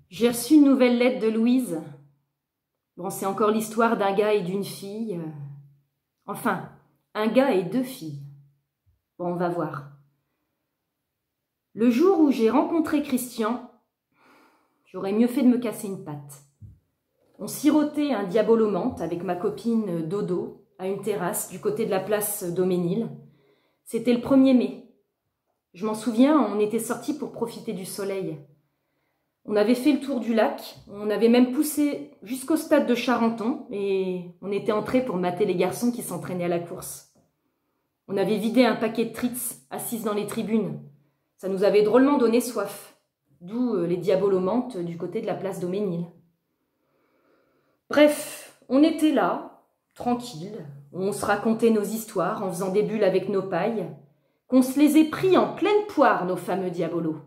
J'ai reçu une nouvelle lettre de Louise. Bon, c'est encore l'histoire d'un gars et d'une fille. Enfin, un gars et deux filles. Bon, on va voir. Le jour où j'ai rencontré Christian, j'aurais mieux fait de me casser une patte. On sirotait un diabolomante avec ma copine Dodo à une terrasse du côté de la place Daumesnil. C'était le 1er mai. Je m'en souviens, on était sortis pour profiter du soleil. On avait fait le tour du lac, on avait même poussé jusqu'au stade de Charenton et on était entrés pour mater les garçons qui s'entraînaient à la course. On avait vidé un paquet de treats assises dans les tribunes. Ça nous avait drôlement donné soif, d'où les diabolomantes du côté de la place Daumesnil. Bref, on était là, tranquille, on se racontait nos histoires en faisant des bulles avec nos pailles, qu'on se les ait pris en pleine poire, nos fameux diabolos.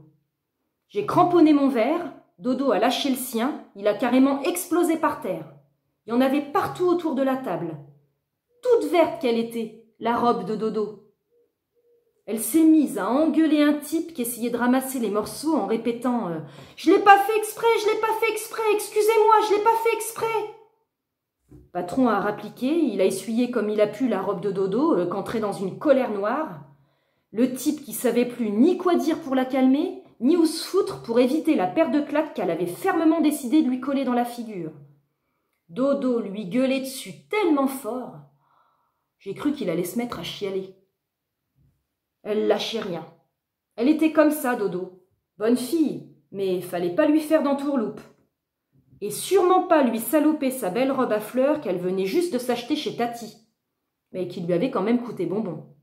J'ai cramponné mon verre, Dodo a lâché le sien, il a carrément explosé par terre. Il y en avait partout autour de la table. Toute verte qu'elle était, la robe de Dodo. Elle s'est mise à engueuler un type qui essayait de ramasser les morceaux en répétant « Je l'ai pas fait exprès, je l'ai pas fait exprès, excusez-moi, je l'ai pas fait exprès !» Le patron a rappliqué, il a essuyé comme il a pu la robe de Dodo, qu'entrait dans une colère noire. Le type qui savait plus ni quoi dire pour la calmer, ni où se foutre pour éviter la paire de claques qu'elle avait fermement décidé de lui coller dans la figure. Dodo lui gueulait dessus tellement fort, j'ai cru qu'il allait se mettre à chialer. Elle lâchait rien. Elle était comme ça, Dodo. Bonne fille, mais fallait pas lui faire d'entourloupe. Et sûrement pas lui saloper sa belle robe à fleurs qu'elle venait juste de s'acheter chez Tati, mais qui lui avait quand même coûté bonbon.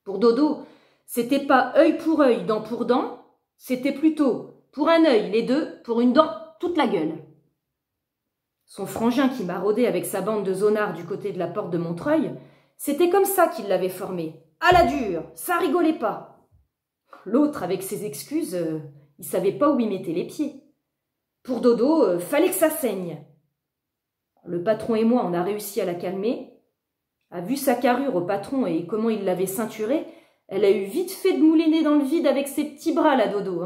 Pour Dodo, c'était pas œil pour œil, dent pour dent, c'était plutôt pour un œil les deux, pour une dent toute la gueule. Son frangin qui maraudait avec sa bande de zonards du côté de la porte de Montreuil, c'était comme ça qu'il l'avait formé. À la dure, ça rigolait pas. L'autre, avec ses excuses, il savait pas où il mettait les pieds. Pour Dodo, fallait que ça saigne. Le patron et moi, on a réussi à la calmer. A vu sa carrure au patron et comment il l'avait ceinturée, elle a eu vite fait de mouliner dans le vide avec ses petits bras, la Dodo.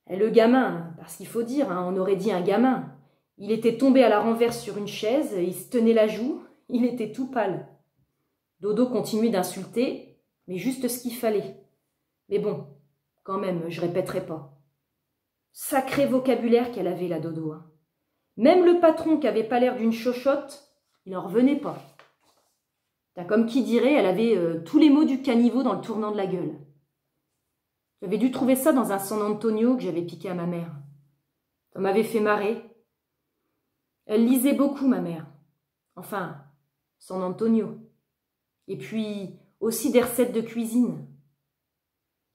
Et le gamin, parce qu'il faut dire, on aurait dit un gamin, il était tombé à la renverse sur une chaise, il se tenait la joue, il était tout pâle. Dodo continuait d'insulter, mais juste ce qu'il fallait. Mais bon, quand même, je répéterai pas. Sacré vocabulaire qu'elle avait, la Dodo. Même le patron qui avait pas l'air d'une chochotte, il en revenait pas. Comme qui dirait, elle avait tous les mots du caniveau dans le tournant de la gueule. J'avais dû trouver ça dans un San Antonio que j'avais piqué à ma mère. Ça m'avait fait marrer. Elle lisait beaucoup, ma mère. Enfin, San Antonio. Et puis, aussi des recettes de cuisine.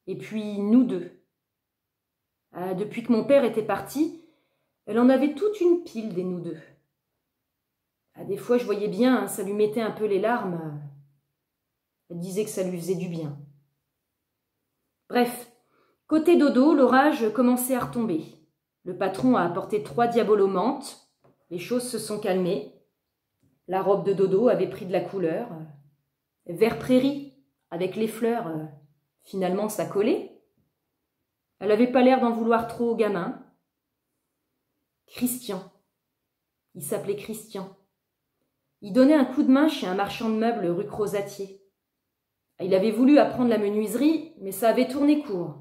Et puis, nous deux. Depuis que mon père était parti, elle en avait toute une pile des nous deux. Des fois, je voyais bien, ça lui mettait un peu les larmes. Elle disait que ça lui faisait du bien. Bref, côté Dodo, l'orage commençait à retomber. Le patron a apporté 3 diabolomantes. Les choses se sont calmées. La robe de Dodo avait pris de la couleur. Vert prairie, avec les fleurs, finalement ça collait. Elle n'avait pas l'air d'en vouloir trop au gamin. Christian. Il s'appelait Christian. Il donnait un coup de main chez un marchand de meubles rue Crozatier. Il avait voulu apprendre la menuiserie, mais ça avait tourné court.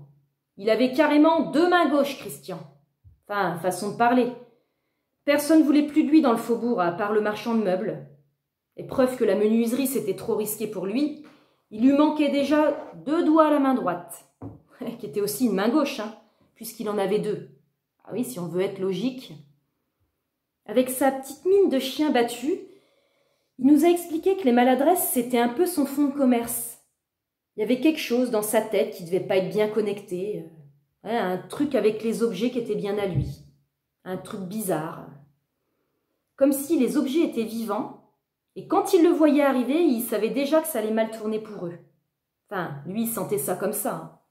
Il avait carrément 2 mains gauches, Christian. Enfin, façon de parler. Personne ne voulait plus de lui dans le faubourg, à part le marchand de meubles. Et preuve que la menuiserie, c'était trop risqué pour lui, il lui manquait déjà 2 doigts à la main droite, qui était aussi une main gauche, puisqu'il en avait 2. Ah oui, si on veut être logique. Avec sa petite mine de chien battu, il nous a expliqué que les maladresses, c'était un peu son fonds de commerce. Il y avait quelque chose dans sa tête qui ne devait pas être bien connecté. Un truc avec les objets qui étaient bien à lui. Un truc bizarre. Comme si les objets étaient vivants, et quand il le voyait arriver, il savait déjà que ça allait mal tourner pour eux. Enfin, lui, il sentait ça comme ça.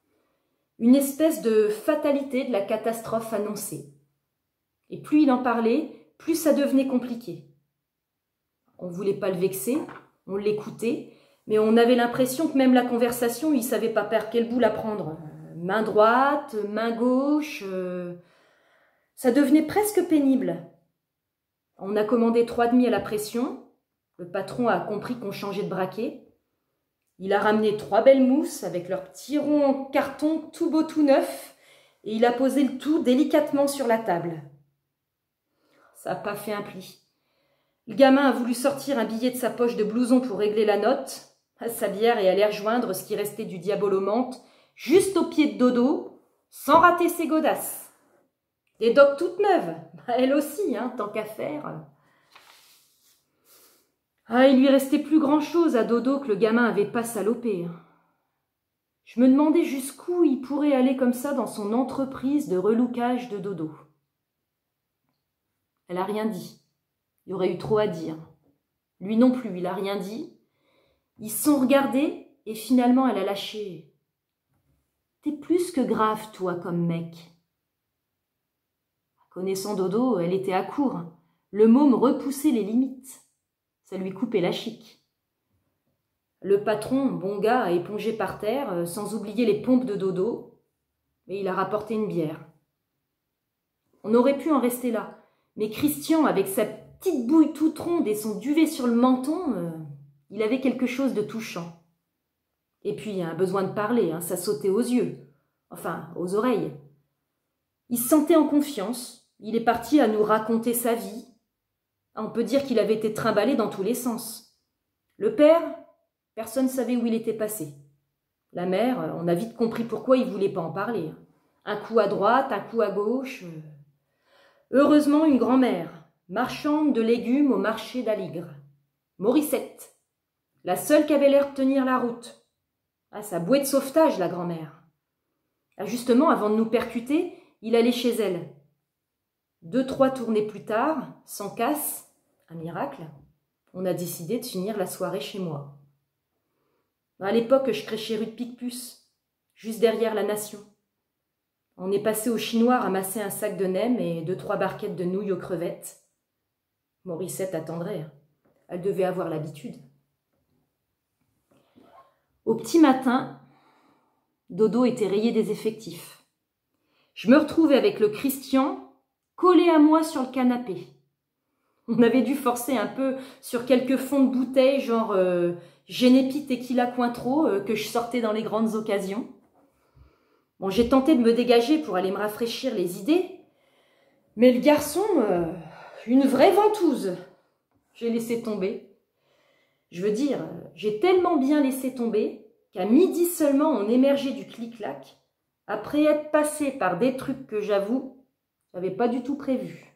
Une espèce de fatalité de la catastrophe annoncée. Et plus il en parlait, plus ça devenait compliqué. On ne voulait pas le vexer, on l'écoutait, mais on avait l'impression que même la conversation, il ne savait pas par quel bout la prendre. Main droite, main gauche. Ça devenait presque pénible. On a commandé 3,5 à la pression. Le patron a compris qu'on changeait de braquet. Il a ramené 3 belles mousses avec leurs petits ronds en carton tout beau tout neuf et il a posé le tout délicatement sur la table. Ça n'a pas fait un pli. Le gamin a voulu sortir un billet de sa poche de blouson pour régler la note à sa bière et aller rejoindre ce qui restait du diabolomante juste au pied de Dodo, sans rater ses godasses. Des docks toutes neuves, elle aussi, tant qu'à faire. Ah, il lui restait plus grand-chose à Dodo que le gamin avait pas salopé. Je me demandais jusqu'où il pourrait aller comme ça dans son entreprise de relookage de Dodo. Elle a rien dit. Il y aurait eu trop à dire. Lui non plus, il a rien dit. Ils se sont regardés et finalement elle a lâché. « T'es plus que grave, toi, comme mec. » Connaissant Dodo, elle était à court. Le môme repoussait les limites. Ça lui coupait la chic. Le patron, bon gars, a épongé par terre, sans oublier les pompes de Dodo, et il a rapporté une bière. On aurait pu en rester là, mais Christian, avec sa petite bouille toute ronde et son duvet sur le menton, il avait quelque chose de touchant. Et puis, un besoin de parler, ça sautait aux yeux, enfin, aux oreilles. Il se sentait en confiance, il est parti à nous raconter sa vie. On peut dire qu'il avait été trimballé dans tous les sens. Le père, personne ne savait où il était passé. La mère, on a vite compris pourquoi il ne voulait pas en parler. Un coup à droite, un coup à gauche. Heureusement, une grand-mère, marchande de légumes au marché d'Aligre. Morissette, la seule qui avait l'air de tenir la route. Ah, sa bouée de sauvetage, la grand-mère. Ah, justement, avant de nous percuter, il allait chez elle. 2-3 tournées plus tard, sans casse, un miracle, on a décidé de finir la soirée chez moi. À l'époque, je crêchais rue de Picpus, juste derrière la Nation. On est passé au chinois ramasser un sac de nems et 2-3 barquettes de nouilles aux crevettes. Morissette attendrait. Elle devait avoir l'habitude. Au petit matin, Dodo était rayé des effectifs. Je me retrouvais avec le Christian collé à moi sur le canapé. On avait dû forcer un peu sur quelques fonds de bouteilles, genre Génépi Tequila Cointreau, que je sortais dans les grandes occasions. Bon, j'ai tenté de me dégager pour aller me rafraîchir les idées, mais le garçon, une vraie ventouse. J'ai laissé tomber. Je veux dire, j'ai tellement bien laissé tomber qu'à midi seulement, on émergeait du clic-clac, après être passé par des trucs que j'avoue, j'avais pas du tout prévu.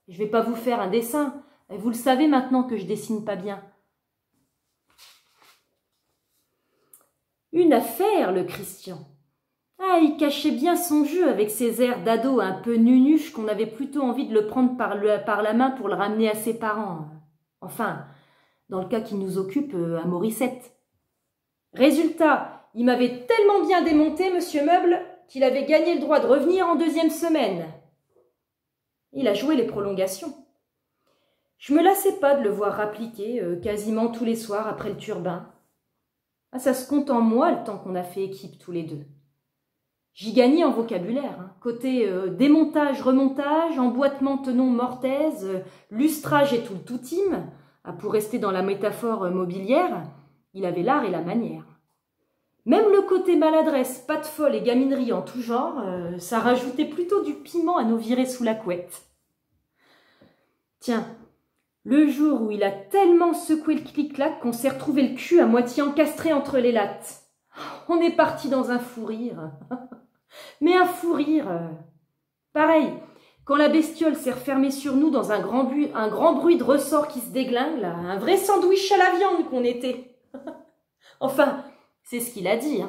Je vais pas vous faire un dessin, vous le savez maintenant que je dessine pas bien. Une affaire, le Christian. Ah, il cachait bien son jeu avec ses airs d'ado un peu nunuche qu'on avait plutôt envie de le prendre par la main pour le ramener à ses parents. Enfin, dans le cas qui nous occupe, à Morissette. Résultat, il m'avait tellement bien démonté, monsieur Meuble, qu'il avait gagné le droit de revenir en 2e semaine. Il a joué les prolongations. Je me lassais pas de le voir rappliquer quasiment tous les soirs après le turbin. Ah, ça se compte en moi le temps qu'on a fait équipe tous les deux. J'y gagnais en vocabulaire, côté démontage, remontage, emboîtement, tenon, mortaise, lustrage et tout le toutime. Ah, pour rester dans la métaphore mobilière, il avait l'art et la manière. Même le côté maladresse, patte folle et gaminerie en tout genre, ça rajoutait plutôt du piment à nous virer sous la couette. Tiens, le jour où il a tellement secoué le clic-clac qu'on s'est retrouvé le cul à moitié encastré entre les lattes. On est parti dans un fou rire. Mais un fou rire. Pareil, quand la bestiole s'est refermée sur nous dans un grand bruit de ressort qui se déglingue, là, un vrai sandwich à la viande qu'on était. Enfin, c'est ce qu'il a dit.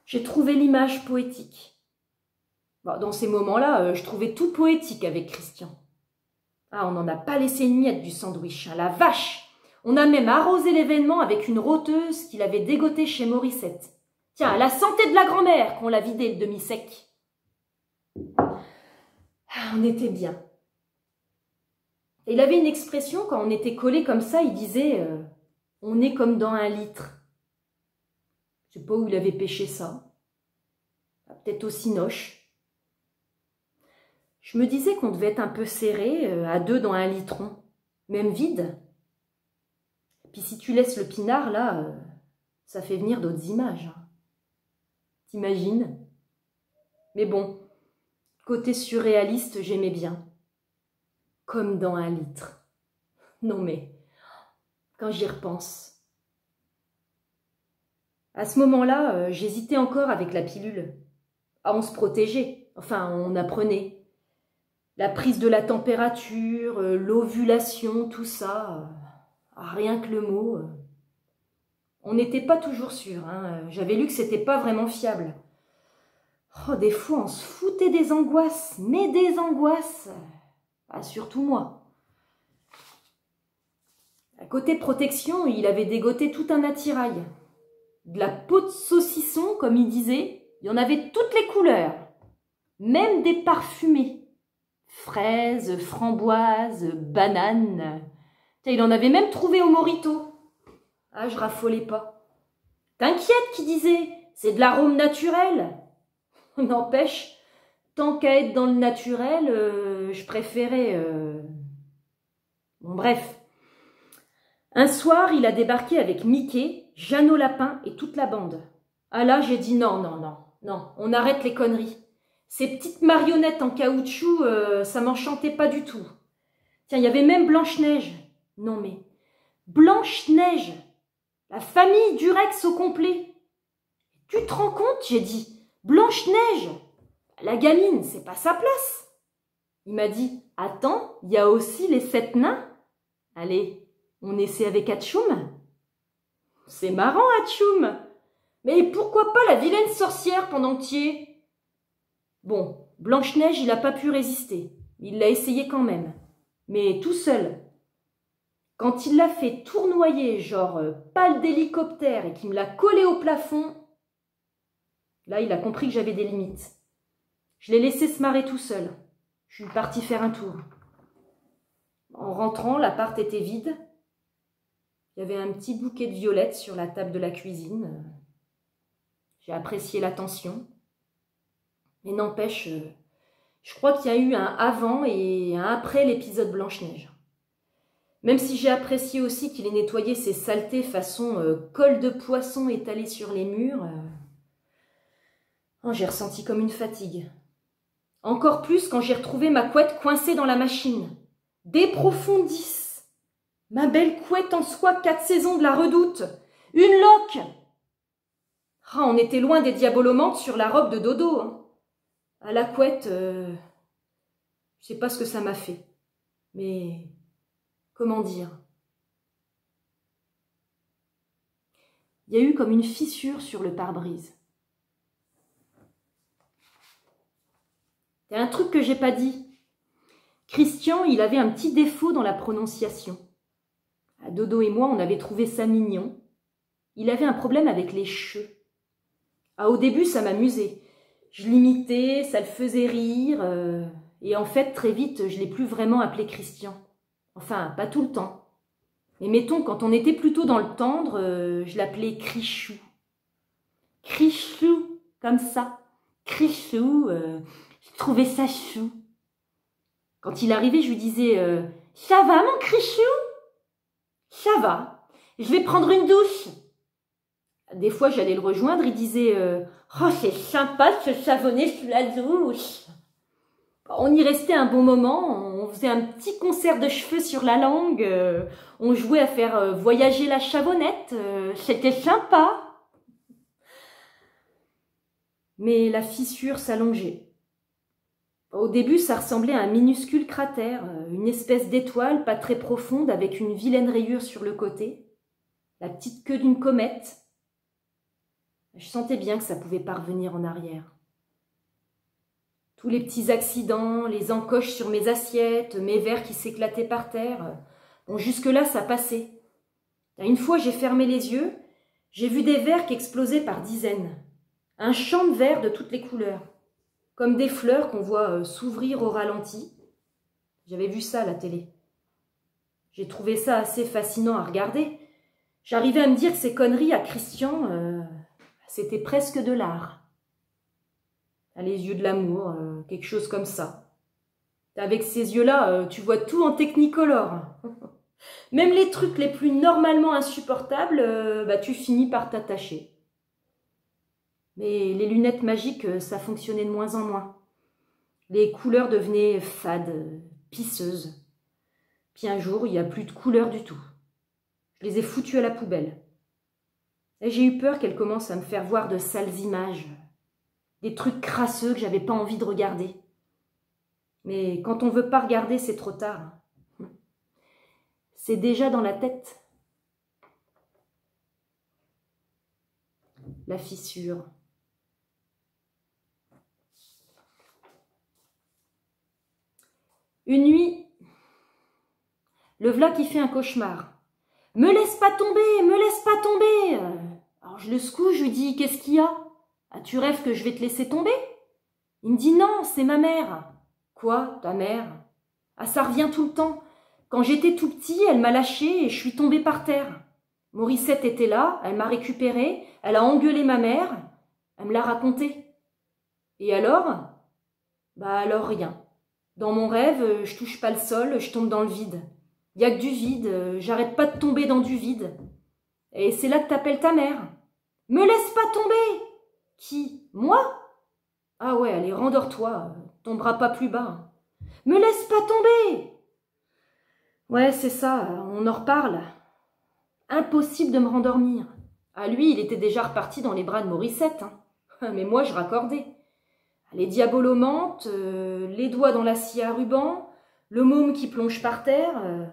J'ai trouvé l'image poétique. Bon, dans ces moments-là, je trouvais tout poétique avec Christian. Ah, on n'en a pas laissé une miette du sandwich, la vache! On a même arrosé l'événement avec une rôteuse qu'il avait dégotée chez Morissette. Tiens, à la santé de la grand-mère qu'on l'a vidé le demi-sec. Ah, on était bien. Et il avait une expression, quand on était collés comme ça, il disait on est comme dans 1 litre. Je sais pas où il avait pêché ça. Peut-être au Cinoche. Je me disais qu'on devait être un peu serré, à deux dans un litron, même vide. Puis si tu laisses le pinard, là, ça fait venir d'autres images. Hein. T'imagines? Mais bon, côté surréaliste, j'aimais bien. Comme dans un litre. Non mais, quand j'y repense. À ce moment-là, j'hésitais encore avec la pilule. Ah, on se protégeait, enfin, on apprenait. La prise de la température, l'ovulation, tout ça, rien que le mot. On n'était pas toujours sûr, hein. J'avais lu que c'était pas vraiment fiable. Oh, des fois, on se foutait des angoisses, mais des angoisses. Ah, surtout moi. À côté protection, il avait dégoté tout un attirail. De la peau de saucisson, comme il disait, il y en avait toutes les couleurs. Même des parfumés. Fraises, framboises, bananes. Tiens, il en avait même trouvé au Morito. Ah, je raffolais pas. T'inquiète, qui disait, c'est de l'arôme naturel. N'empêche, tant qu'à être dans le naturel, je préférais... Bon, bref. Un soir, il a débarqué avec Mickey, Jeannot Lapin et toute la bande. Ah là, j'ai dit non, non, non, non, on arrête les conneries. Ces petites marionnettes en caoutchouc, ça m'enchantait pas du tout. Tiens, il y avait même Blanche-Neige. Non mais, Blanche-Neige, la famille Durex au complet. Tu te rends compte, j'ai dit, Blanche-Neige, la gamine, c'est pas sa place. Il m'a dit, attends, il y a aussi les 7 nains. Allez, on essaie avec Hatchoum. C'est marrant, Hatchoum. Mais pourquoi pas la vilaine sorcière pendant que t'y es? Bon, Blanche-Neige, il n'a pas pu résister. Il l'a essayé quand même. Mais tout seul. Quand il l'a fait tournoyer, genre pâle d'hélicoptère, et qu'il me l'a collé au plafond, là, il a compris que j'avais des limites. Je l'ai laissé se marrer tout seul. Je suis partie faire un tour. En rentrant, l'appart était vide. Il y avait un petit bouquet de violettes sur la table de la cuisine. J'ai apprécié l'attention. Mais n'empêche, je crois qu'il y a eu un avant et un après l'épisode Blanche-Neige. Même si j'ai apprécié aussi qu'il ait nettoyé ses saletés façon colle de poisson étalée sur les murs, j'ai ressenti comme une fatigue. Encore plus quand j'ai retrouvé ma couette coincée dans la machine. Des profondis. Ma belle couette en soie 4 saisons de la Redoute. Une loque. Ah, on était loin des diabolomantes sur la robe de Dodo. Hein. À la couette, je sais pas ce que ça m'a fait. Mais comment dire? Il y a eu comme une fissure sur le pare-brise. Il y a un truc que j'ai pas dit. Christian, il avait un petit défaut dans la prononciation. Dodo et moi, on avait trouvé ça mignon. Il avait un problème avec les cheux. Au début, ça m'amusait. Je l'imitais, ça le faisait rire. Et en fait, très vite, je l'ai plus vraiment appelé Christian. Enfin, pas tout le temps. Mais mettons, quand on était plutôt dans le tendre, je l'appelais Crichou. Crichou, comme ça. Crichou, je trouvais ça chou. Quand il arrivait, je lui disais « Ça va, mon Crichou ?»« Ça va, je vais prendre une douche. » Des fois, j'allais le rejoindre, il disait « Oh, c'est sympa de se savonner sous la douche. » On y restait un bon moment, on faisait un petit concert de cheveux sur la langue, on jouait à faire voyager la chavonnette, c'était sympa. Mais la fissure s'allongeait. Au début, ça ressemblait à un minuscule cratère, une espèce d'étoile pas très profonde avec une vilaine rayure sur le côté, la petite queue d'une comète. Je sentais bien que ça pouvait pas revenir en arrière. Tous les petits accidents, les encoches sur mes assiettes, mes verres qui s'éclataient par terre, bon, jusque-là, ça passait. Une fois, j'ai fermé les yeux, j'ai vu des verres qui explosaient par dizaines. Un champ de verres de toutes les couleurs. Comme des fleurs qu'on voit s'ouvrir au ralenti. J'avais vu ça à la télé. J'ai trouvé ça assez fascinant à regarder. J'arrivais à me dire que ces conneries à Christian, c'était presque de l'art. Les yeux de l'amour, quelque chose comme ça. Avec ces yeux-là, tu vois tout en technicolor. Même les trucs les plus normalement insupportables, tu finis par t'attacher. Mais les lunettes magiques, ça fonctionnait de moins en moins. Les couleurs devenaient fades, pisseuses. Puis un jour, il n'y a plus de couleurs du tout. Je les ai foutues à la poubelle. Et j'ai eu peur qu'elles commencent à me faire voir de sales images, des trucs crasseux que j'avais pas envie de regarder. Mais quand on veut pas regarder, c'est trop tard. C'est déjà dans la tête. La fissure. Une nuit, le v'là qui fait un cauchemar. « Me laisse pas tomber, me laisse pas tomber !» Alors je le secoue, je lui dis « Qu'est-ce qu'il y a ? Ah, tu rêves que je vais te laisser tomber ?» Il me dit « Non, c'est ma mère. »« Quoi, ta mère ?»« Ah, ça revient tout le temps. Quand j'étais tout petit, elle m'a lâché et je suis tombée par terre. Morissette était là, elle m'a récupérée, elle a engueulé ma mère, elle me l'a raconté. Et alors ? Alors rien. Dans mon rêve, je touche pas le sol, je tombe dans le vide. Il y a que du vide, j'arrête pas de tomber dans du vide. Et c'est là que t'appelles ta mère. Me laisse pas tomber !»« Qui ? Moi ? Ah ouais, allez, rendors-toi, tomberas pas plus bas. Me laisse pas tomber !»« Ouais, c'est ça, on en reparle. » Impossible de me rendormir. Ah lui, il était déjà reparti dans les bras de Morissette. Mais moi, je raccordais. Les diabolomantes, les doigts dans la scie à ruban, le môme qui plonge par terre,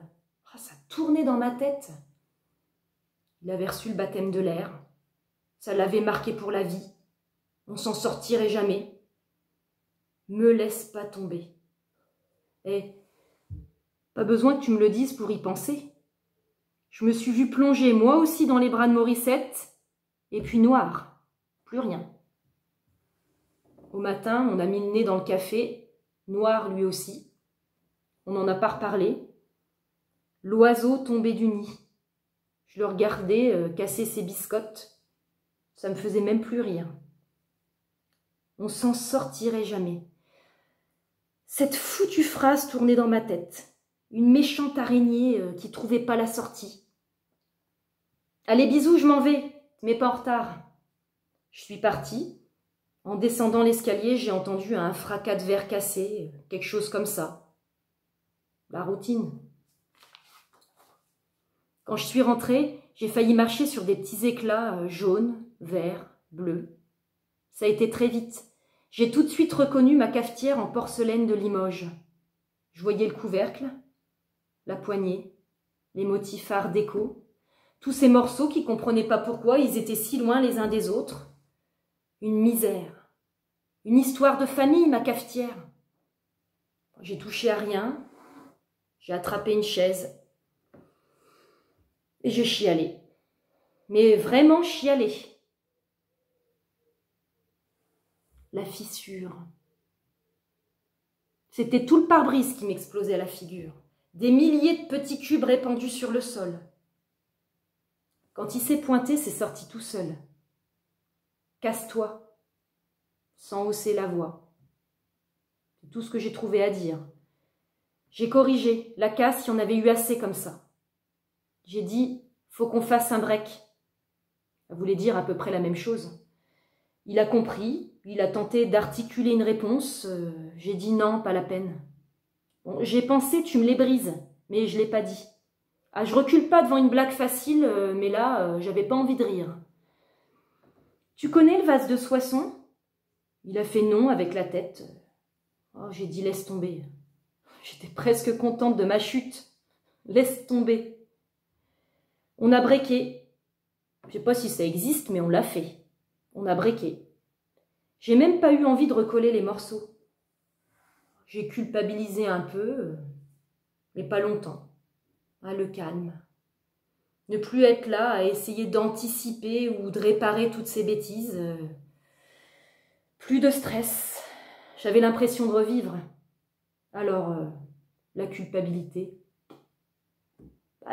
ça tournait dans ma tête. Il avait reçu le baptême de l'air. Ça l'avait marqué pour la vie. On s'en sortirait jamais. Me laisse pas tomber. Pas besoin que tu me le dises pour y penser. Je me suis vue plonger moi aussi dans les bras de Morissette, et puis noir, plus rien. Au matin, on a mis le nez dans le café, noir lui aussi. On n'en a pas reparlé. L'oiseau tombait du nid. Je le regardais casser ses biscottes. Ça me faisait même plus rire. On s'en sortirait jamais. Cette foutue phrase tournait dans ma tête. Une méchante araignée qui trouvait pas la sortie. Allez, bisous, je m'en vais, mais pas en retard. Je suis partie. En descendant l'escalier, j'ai entendu un fracas de verre cassé, quelque chose comme ça. La routine. Quand je suis rentrée, j'ai failli marcher sur des petits éclats jaunes, verts, bleus. Ça a été très vite. J'ai tout de suite reconnu ma cafetière en porcelaine de Limoges. Je voyais le couvercle, la poignée, les motifs art déco, tous ces morceaux qui ne comprenaient pas pourquoi ils étaient si loin les uns des autres. Une misère, une histoire de famille, ma cafetière. J'ai touché à rien, j'ai attrapé une chaise et j'ai chialé. Mais vraiment chialé. La fissure. C'était tout le pare-brise qui m'explosait à la figure. Des milliers de petits cubes répandus sur le sol. Quand il s'est pointé, c'est sorti tout seul. Casse-toi, sans hausser la voix. C'est tout ce que j'ai trouvé à dire. J'ai corrigé, la casse, il y en avait eu assez comme ça. J'ai dit, faut qu'on fasse un break. Ça voulait dire à peu près la même chose. Il a compris, il a tenté d'articuler une réponse. J'ai dit non, pas la peine. Bon, j'ai pensé, tu me les brises, mais je ne l'ai pas dit. Ah, je recule pas devant une blague facile, mais là, j'avais pas envie de rire. Tu connais le vase de Soissons ? Il a fait non avec la tête. Oh, j'ai dit laisse tomber. J'étais presque contente de ma chute. Laisse tomber. On a breaké. Je sais pas si ça existe, mais on l'a fait. On a breaké. J'ai même pas eu envie de recoller les morceaux. J'ai culpabilisé un peu, mais pas longtemps. Ah, le calme. Ne plus être là à essayer d'anticiper ou de réparer toutes ces bêtises. Plus de stress. J'avais l'impression de revivre. Alors, la culpabilité.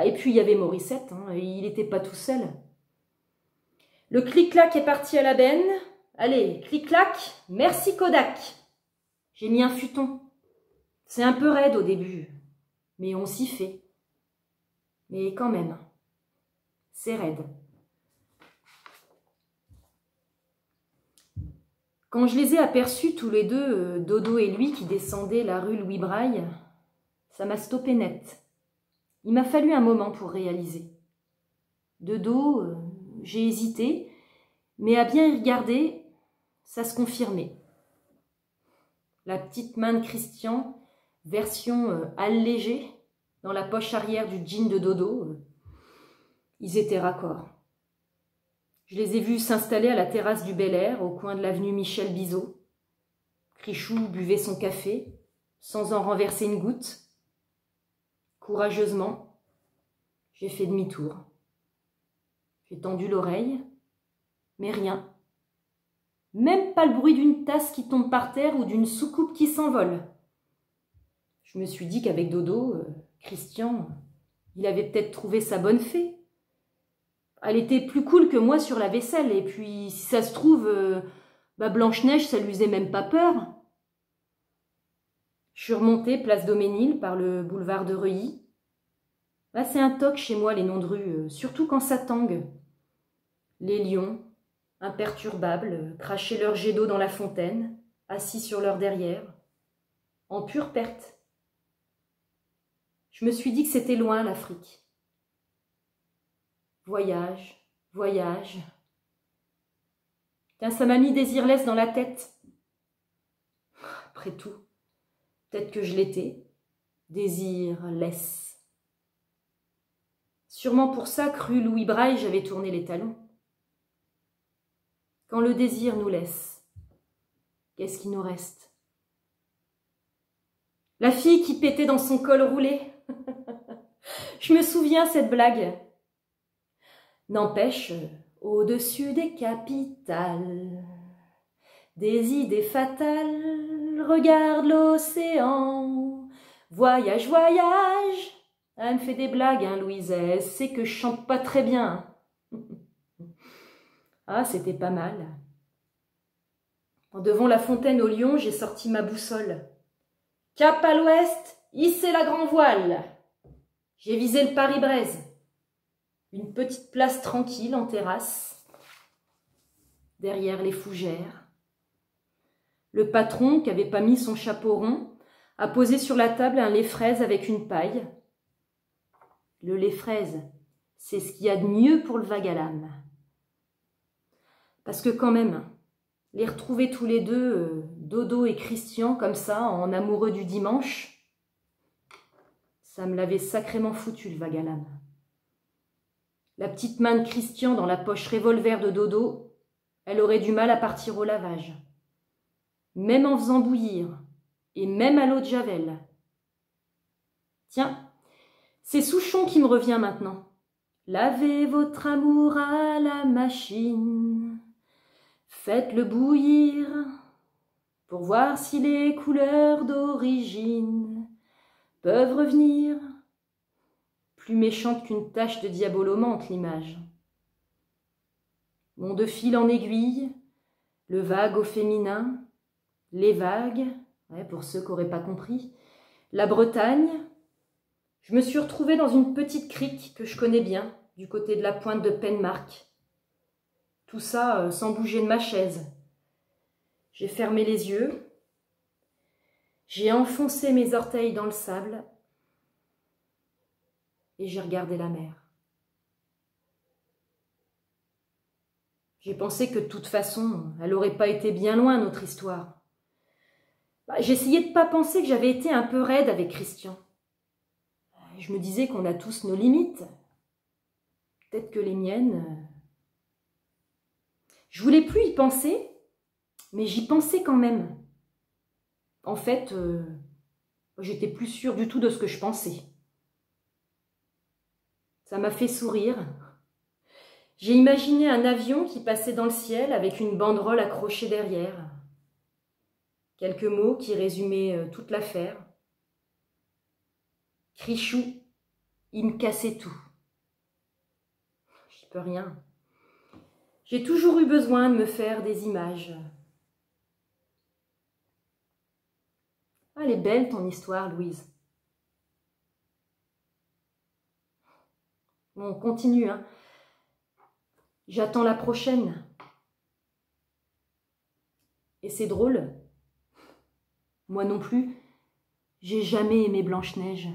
Et puis, il y avait Morissette, il n'était pas tout seul. Le clic-clac est parti à la benne. Allez, clic-clac, merci Kodak. J'ai mis un futon. C'est un peu raide au début, mais on s'y fait. Mais quand même, c'est raide. Quand je les ai aperçus tous les deux, Dodo et lui, qui descendaient la rue Louis Braille, ça m'a stoppé net. Il m'a fallu un moment pour réaliser. De dos, j'ai hésité, mais à bien y regarder, ça se confirmait. La petite main de Christian, version allégée, dans la poche arrière du jean de Dodo, ils étaient raccords. Je les ai vus s'installer à la terrasse du Bel Air, au coin de l'avenue Michel Bizot. Crichou buvait son café, sans en renverser une goutte. Courageusement, j'ai fait demi-tour. J'ai tendu l'oreille, mais rien. Même pas le bruit d'une tasse qui tombe par terre ou d'une soucoupe qui s'envole. Je me suis dit qu'avec Dodo, Christian, il avait peut-être trouvé sa bonne fée. Elle était plus cool que moi sur la vaisselle, et puis si ça se trouve, Blanche-Neige, ça lui faisait même pas peur. Je suis remontée place Daumesnil par le boulevard de Reuilly. C'est un toc chez moi les noms de rue, surtout quand ça tangue. Les lions, imperturbables, crachaient leur jet d'eau dans la fontaine, assis sur leur derrière, en pure perte. Je me suis dit que c'était loin l'Afrique. Voyage, voyage. Tiens, ça m'a mis Désirless dans la tête. Après tout, peut-être que je l'étais, Désirless. Sûrement pour ça que rue Louis Braille, j'avais tourné les talons. Quand le désir nous laisse, qu'est-ce qui nous reste? La fille qui pétait dans son col roulé. Je me souviens cette blague. N'empêche, au-dessus des capitales, des idées fatales, regarde l'océan. Voyage, voyage. Elle me fait des blagues, Louise, elle sait que je chante pas très bien. Ah, c'était pas mal. Devant la fontaine au lion, j'ai sorti ma boussole. Cap à l'ouest, hissez la grand voile. J'ai visé le Paris-Brest. Une petite place tranquille en terrasse, derrière les fougères. Le patron, qui n'avait pas mis son chapeau rond, a posé sur la table un lait fraise avec une paille. Le lait fraise, c'est ce qu'il y a de mieux pour le vague à l'âme. Parce que quand même, les retrouver tous les deux, Dodo et Christian, comme ça, en amoureux du dimanche, ça me l'avait sacrément foutu le vague à l'âme. La petite main de Christian dans la poche revolver de Dodo, elle aurait du mal à partir au lavage. Même en faisant bouillir, et même à l'eau de Javel. Tiens, c'est Souchon qui me revient maintenant. Lavez votre amour à la machine, faites-le bouillir, pour voir si les couleurs d'origine peuvent revenir. Plus méchante qu'une tache de diabolomante, l'image. Mon de fil en aiguille, le vague au féminin, les vagues, pour ceux qui n'auraient pas compris, la Bretagne. Je me suis retrouvée dans une petite crique que je connais bien, du côté de la pointe de Penmark. Tout ça sans bouger de ma chaise. J'ai fermé les yeux, j'ai enfoncé mes orteils dans le sable, et j'ai regardé la mer. J'ai pensé que de toute façon, elle n'aurait pas été bien loin, notre histoire. J'essayais de ne pas penser que j'avais été un peu raide avec Christian. Je me disais qu'on a tous nos limites. Peut-être que les miennes... Je voulais plus y penser, mais j'y pensais quand même. En fait, j'étais plus sûre du tout de ce que je pensais. Ça m'a fait sourire. J'ai imaginé un avion qui passait dans le ciel avec une banderole accrochée derrière. Quelques mots qui résumaient toute l'affaire. Crichou, il me cassait tout. J'y peux rien. J'ai toujours eu besoin de me faire des images. Elle est belle ton histoire, Louise. Bon, on continue, hein. J'attends la prochaine. Et c'est drôle. Moi non plus, j'ai jamais aimé Blanche-Neige.